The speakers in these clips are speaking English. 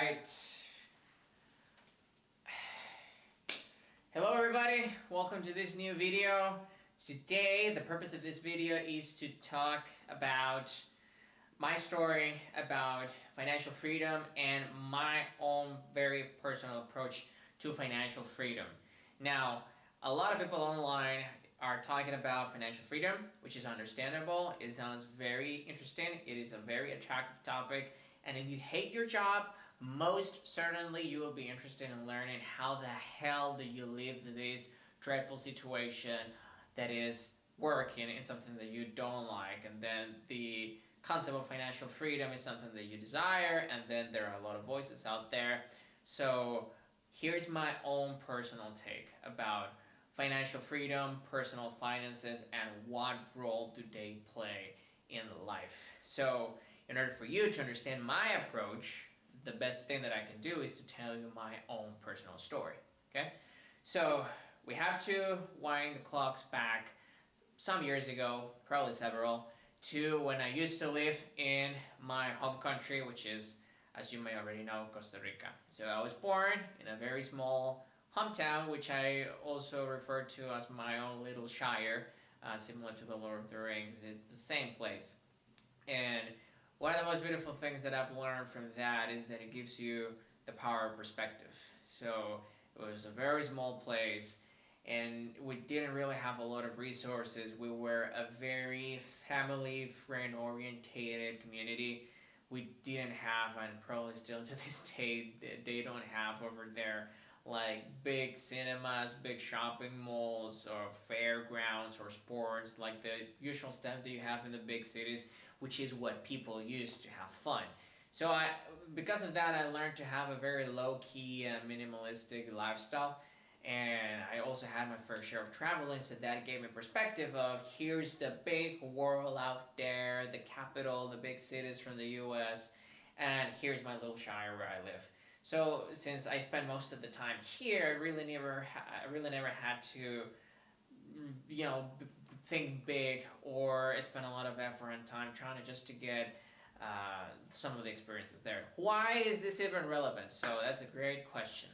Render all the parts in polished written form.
right. Hello everybody, welcome to this new video. Today, the purpose of this video is to talk about my story about financial freedom and my own very personal approach to financial freedom. Now, a lot of people online are talking about financial freedom, which is understandable. It sounds very interesting. It is a very attractive topic. And if you hate your job, most certainly you will be interested in learning how the hell do you live this dreadful situation that is working in something that you don't like. And then the concept of financial freedom is something that you desire, and then there are a lot of voices out there. So here's my own personal take about financial freedom, personal finances, and what role do they play in life. So in order for you to understand my approach, the best thing that I can do is to tell you my own personal story. Okay? So we have to wind the clocks back some years ago, probably several, to when I used to live in my home country, which is, as you may already know, Costa Rica. So I was born in a very small hometown, which I also refer to as my own little shire, similar to the Lord of the Rings. It's the same place. And one of the most beautiful things that I've learned from that is that it gives you the power of perspective. So it was a very small place, and we didn't really have a lot of resources. We were a very family, friend-orientated community. We didn't have, and probably still to this day, they don't have over there, like big cinemas, big shopping malls, or fairgrounds, or sports, like the usual stuff that you have in the big cities, which is what people use to have fun. So because of that, I learned to have a very low-key, minimalistic lifestyle. And I also had my fair share of traveling, so that gave me perspective of here's the big world out there, the capital, the big cities from the US, and here's my little shire where I live. So since I spent most of the time here, I really never had to, think big or spend a lot of effort and time trying to get some of the experiences there. Why is this even relevant? So that's a great question.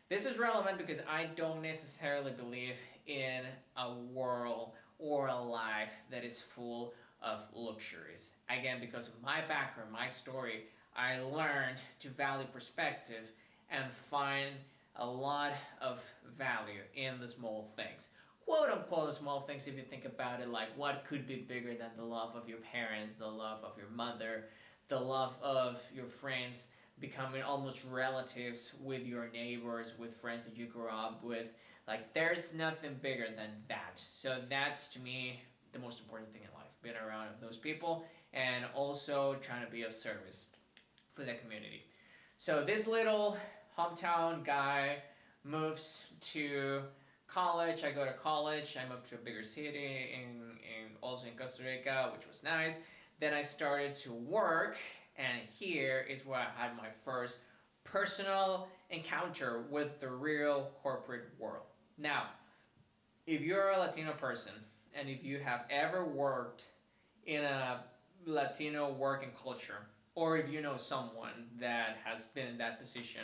This is relevant because I don't necessarily believe in a world or a life that is full of luxuries. Again, because of my background, my story, I learned to value perspective and find a lot of value in the small things. Quote unquote small things, if you think about it, like what could be bigger than the love of your parents, the love of your mother, the love of your friends, becoming almost relatives with your neighbors, with friends that you grew up with. Like there's nothing bigger than that. So that's to me the most important thing in life, being around those people and also trying to be of service for the community. So this little hometown guy moves to college. I go to college. I moved to a bigger city also in Costa Rica, which was nice. Then I started to work, and here is where I had my first personal encounter with the real corporate world. Now, if you're a Latino person, and if you have ever worked in a Latino working culture, or if you know someone that has been in that position,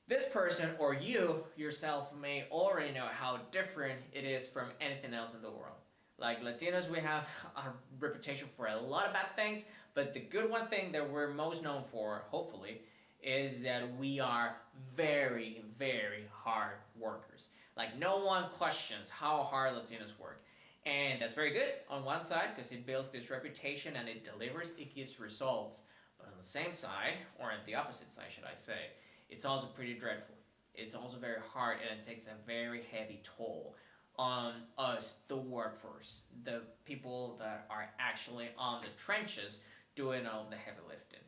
this person or you yourself may already know how different it is from anything else in the world. Like Latinos, we have a reputation for a lot of bad things, but the good one thing that we're most known for, hopefully, is that we are very, very hard workers. Like no one questions how hard Latinos work. And that's very good on one side because it builds this reputation and it delivers, it gives results. But on the same side, or on the opposite side should I say, it's also pretty dreadful. It's also very hard and it takes a very heavy toll on us, the workforce, the people that are actually on the trenches doing all of the heavy lifting.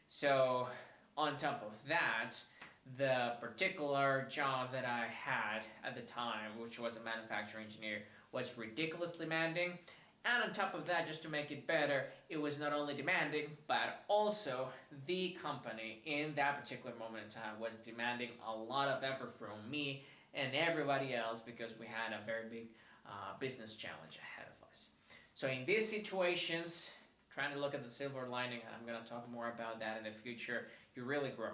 So on top of that, the particular job that I had at the time, which was a manufacturing engineer, was ridiculously demanding. And on top of that, just to make it better, it was not only demanding, but also the company in that particular moment in time was demanding a lot of effort from me and everybody else because we had a very big business challenge ahead of us. So in these situations, trying to look at the silver lining, and I'm going to talk more about that in the future, you really grow.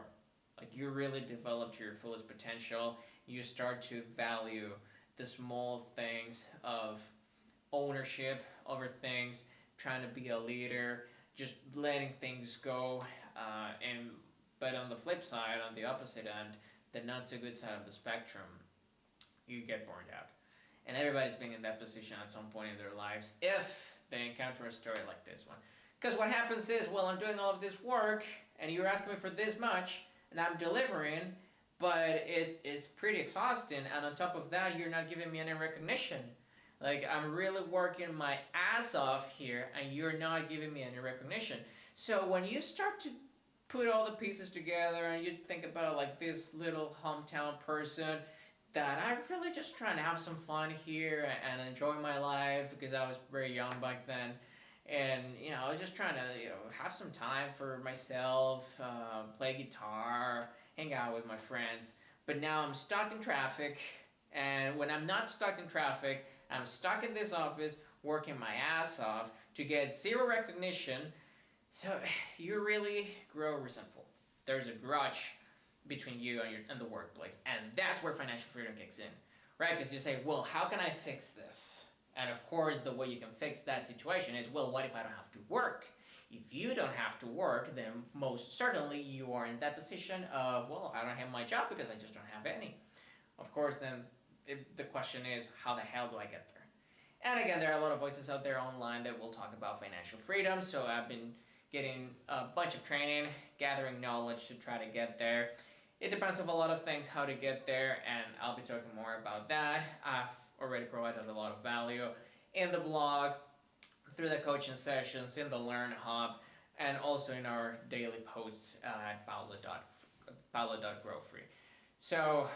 Like you really develop to your fullest potential. You start to value the small things of ownership over things, trying to be a leader, just letting things go. And but on the flip side, on the opposite end, the not so good side of the spectrum, you get burned out. And everybody's been in that position at some point in their lives if they encounter a story like this one. Because what happens is, well, I'm doing all of this work, and you're asking me for this much, and I'm delivering, but it is pretty exhausting, and on top of that, you're not giving me any recognition. Like, I'm really working my ass off here, and you're not giving me any recognition. So when you start to put all the pieces together, and you think about, like, this little hometown person that I'm really just trying to have some fun here and enjoy my life because I was very young back then. And, I was just trying to, have some time for myself, play guitar, hang out with my friends. But now I'm stuck in traffic. And when I'm not stuck in traffic, I'm stuck in this office working my ass off to get zero recognition. So you really grow resentful. There's a grudge between you and the workplace. And that's where financial freedom kicks in, right? Because you say, well, how can I fix this? And of course, the way you can fix that situation is, well, what if I don't have to work? If you don't have to work, then most certainly you are in that position of, well, I don't have my job because I just don't have any. Of course, then the question is, how the hell do I get there? And again, there are a lot of voices out there online that will talk about financial freedom. So I've been getting a bunch of training, gathering knowledge to try to get there. It depends on a lot of things how to get there, and I'll be talking more about that. I've already provided a lot of value in the blog, through the coaching sessions, in the Learn Hub, and also in our daily posts at paula.growfree. So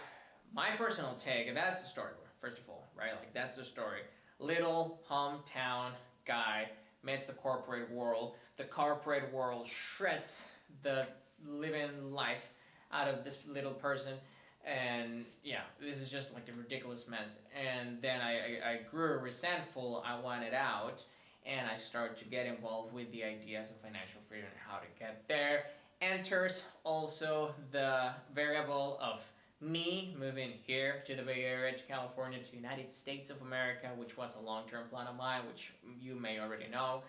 my personal take, and that's the story, first of all, right? Like, that's the story. Little hometown guy meets the corporate world. The corporate world shreds the living life out of this little person, and this is just like a ridiculous mess. And then I grew resentful. I wanted out, and I started to get involved with the ideas of financial freedom and how to get there. Enters also the variable of me moving here to the Bay Area, to California, to the United States of America, which was a long-term plan of mine, which you may already know.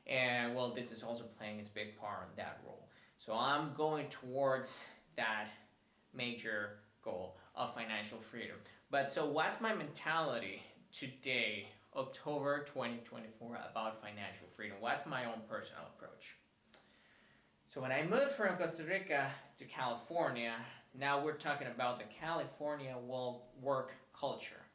And well, this is also playing its big part in that role. So I'm going towards that major goal of financial freedom. But so what's my mentality today, October 2024, about financial freedom? What's my own personal approach? So when I moved from Costa Rica to California, now we're talking about the California work culture.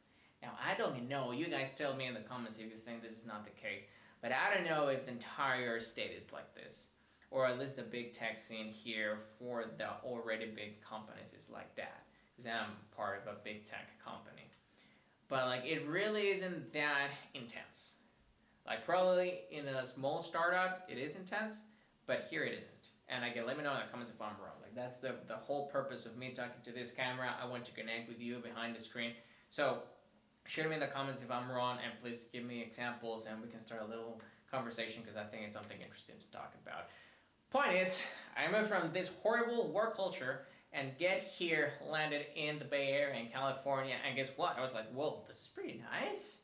Now, I don't know, you guys tell me in the comments if you think this is not the case, but I don't know if the entire state is like this, or at least the big tech scene here for the already big companies is like that, because I'm part of a big tech company. But like, it really isn't that intense. Like, probably in a small startup it is intense, but here it isn't. And again, let me know in the comments if I'm wrong. Like, that's the whole purpose of me talking to this camera. I want to connect with you behind the screen. So share me in the comments if I'm wrong, and please give me examples, and we can start a little conversation, because I think it's something interesting to talk about. Point is, I moved from this horrible work culture and get here, landed in the Bay Area in California, and guess what? I was like, whoa, this is pretty nice.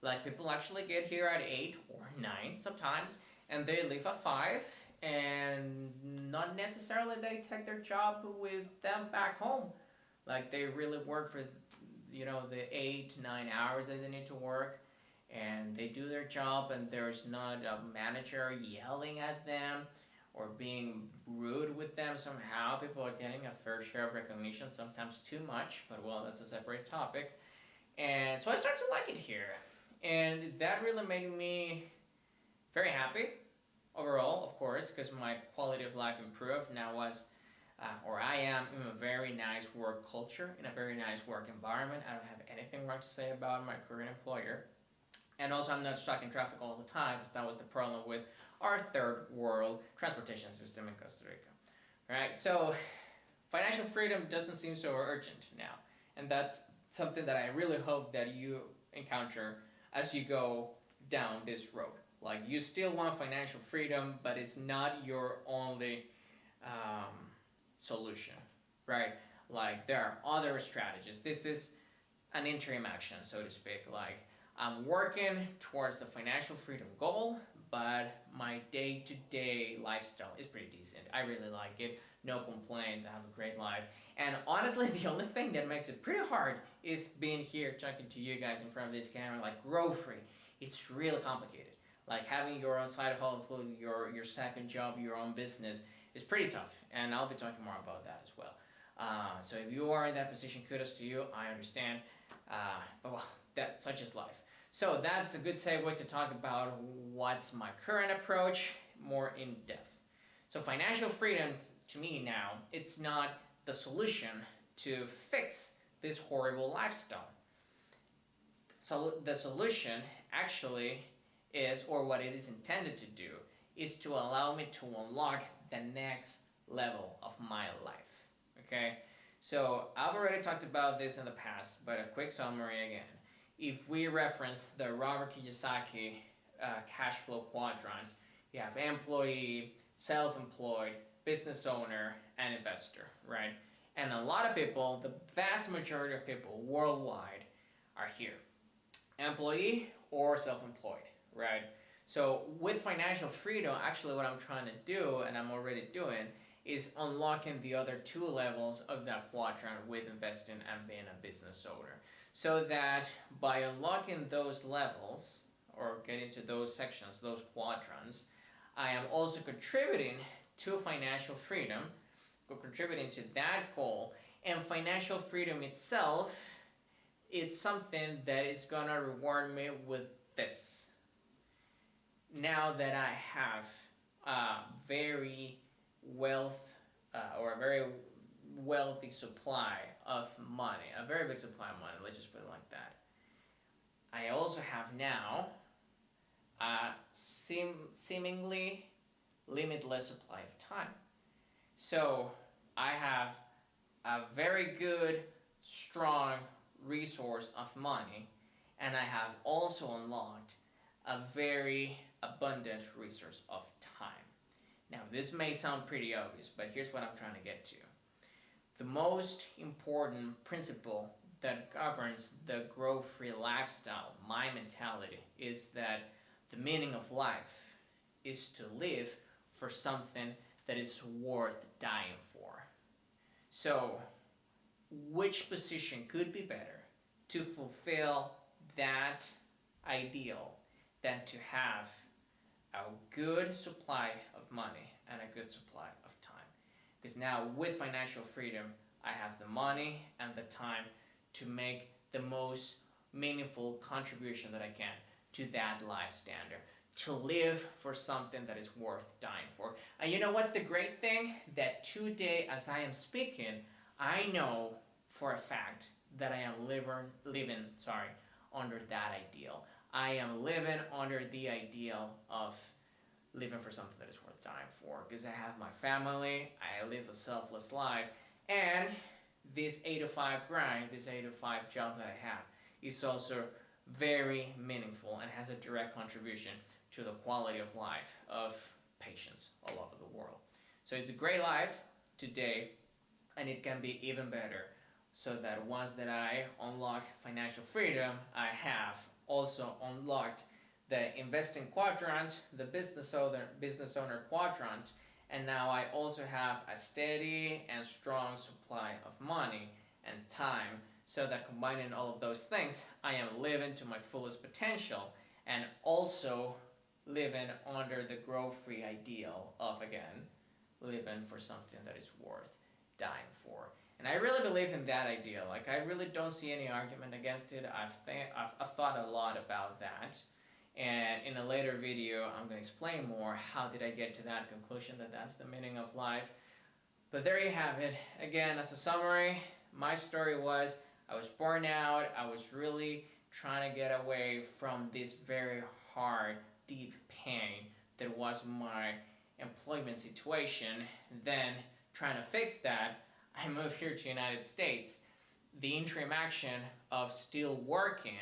Like, people actually get here at 8 or 9 sometimes, and they leave at 5, and not necessarily they take their job with them back home. Like, they really work for, the 8 to 9 hours that they need to work, and they do their job, and there's not a manager yelling at them or being rude with them somehow. People are getting a fair share of recognition, sometimes too much, but well, that's a separate topic. And so I started to like it here, and that really made me very happy overall, of course, because my quality of life improved. Now I am in a very nice work culture, in a very nice work environment. I don't have anything wrong to say about my current employer. And also, I'm not stuck in traffic all the time, because that was the problem with our third world transportation system in Costa Rica. Right? So financial freedom doesn't seem so urgent now. And that's something that I really hope that you encounter as you go down this road. Like, you still want financial freedom, but it's not your only solution. right? Like there are other strategies. This is an interim action, so to speak. Like I'm working towards the financial freedom goal, but my day-to-day lifestyle is pretty decent. I really like it. No complaints. I have a great life. And honestly, the only thing that makes it pretty hard is being here talking to you guys in front of this camera, like grow free. It's really complicated. Like having your own side hustle, your second job, your own business is pretty tough. And I'll be talking more about that as well. So if you are in that position, kudos to you. I understand. But well, that such is life. So that's a good segue to talk about what's my current approach more in depth. So financial freedom to me now, it's not the solution to fix this horrible lifestyle. So the solution actually is, or what it is intended to do, is to allow me to unlock the next level of my life. Okay? So I've already talked about this in the past, but a quick summary again. If we reference the Robert Kiyosaki cash flow quadrant, you have employee, self-employed, business owner, and investor, right? And a lot of people, the vast majority of people worldwide are here. Employee or self-employed, right? So with financial freedom, actually what I'm trying to do, and I'm already doing, is unlocking the other two levels of that quadrant with investing and being a business owner. So that by unlocking those levels, or getting to those sections, those quadrants, I am also contributing to financial freedom, contributing to that goal, and financial freedom itself, it's something that is gonna reward me with this. Now that I have a very wealthy supply of money, a very big supply of money, let's just put it like that. I also have now a seemingly limitless supply of time. So I have a very good, strong resource of money, and I have also unlocked a very abundant resource of time. Now, this may sound pretty obvious, but here's what I'm trying to get to. The most important principle that governs the grow-free lifestyle, my mentality, is that the meaning of life is to live for something that is worth dying for. So, which position could be better to fulfill that ideal than to have a good supply of money and a good supply of time? Because now with financial freedom, I have the money and the time to make the most meaningful contribution that I can to that life standard, to live for something that is worth dying for. And you know what's the great thing? That today, as I am speaking, I know for a fact that I am living under that ideal. I am living under the ideal of living for something that is worth dying for, because I have my family, I live a selfless life, and this 8 to 5 grind, this 8 to 5 job that I have is also very meaningful and has a direct contribution to the quality of life of patients all over the world. So it's a great life today, and it can be even better, so that once that I unlock financial freedom, I have also unlocked the investing quadrant, the business owner quadrant, and now I also have a steady and strong supply of money and time, so that combining all of those things, I am living to my fullest potential and also living under the grow-free ideal of, again, living for something that is worth dying for. And I really believe in that idea. Like, I really don't see any argument against it. I've thought a lot about that. And in a later video, I'm going to explain more how did I get to that conclusion that that's the meaning of life. But there you have it. Again, as a summary, my story was I was born out. I was really trying to get away from this very hard, deep pain that was my employment situation. Then, trying to fix that, I moved here to the United States. The interim action of still working,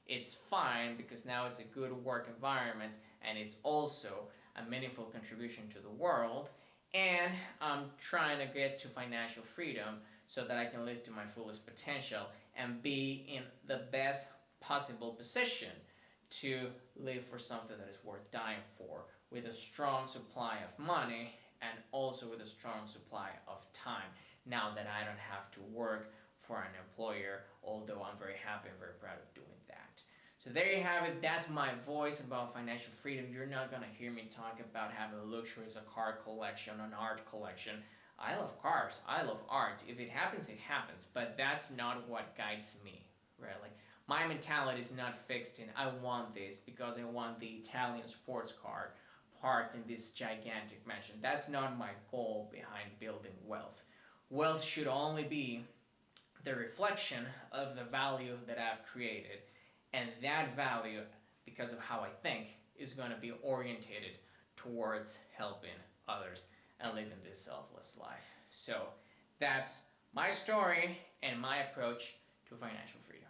it's fine because now it's a good work environment and it's also a meaningful contribution to the world. and I'm trying to get to financial freedom so that I can live to my fullest potential and be in the best possible position to live for something that is worth dying for, with a strong supply of money and also with a strong supply of time, now that I don't have to work for an employer, although I'm very happy and very proud of doing that. So there you have it. That's my voice about financial freedom. You're not going to hear me talk about having luxuries, a car collection, an art collection. I love cars. I love art. If it happens, it happens. But that's not what guides me, really. My mentality is not fixed in I want this because I want the Italian sports car parked in this gigantic mansion. That's not my goal behind building wealth. Wealth should only be the reflection of the value that I've created, and that value, because of how I think, is going to be orientated towards helping others and living this selfless life. So that's my story and my approach to financial freedom.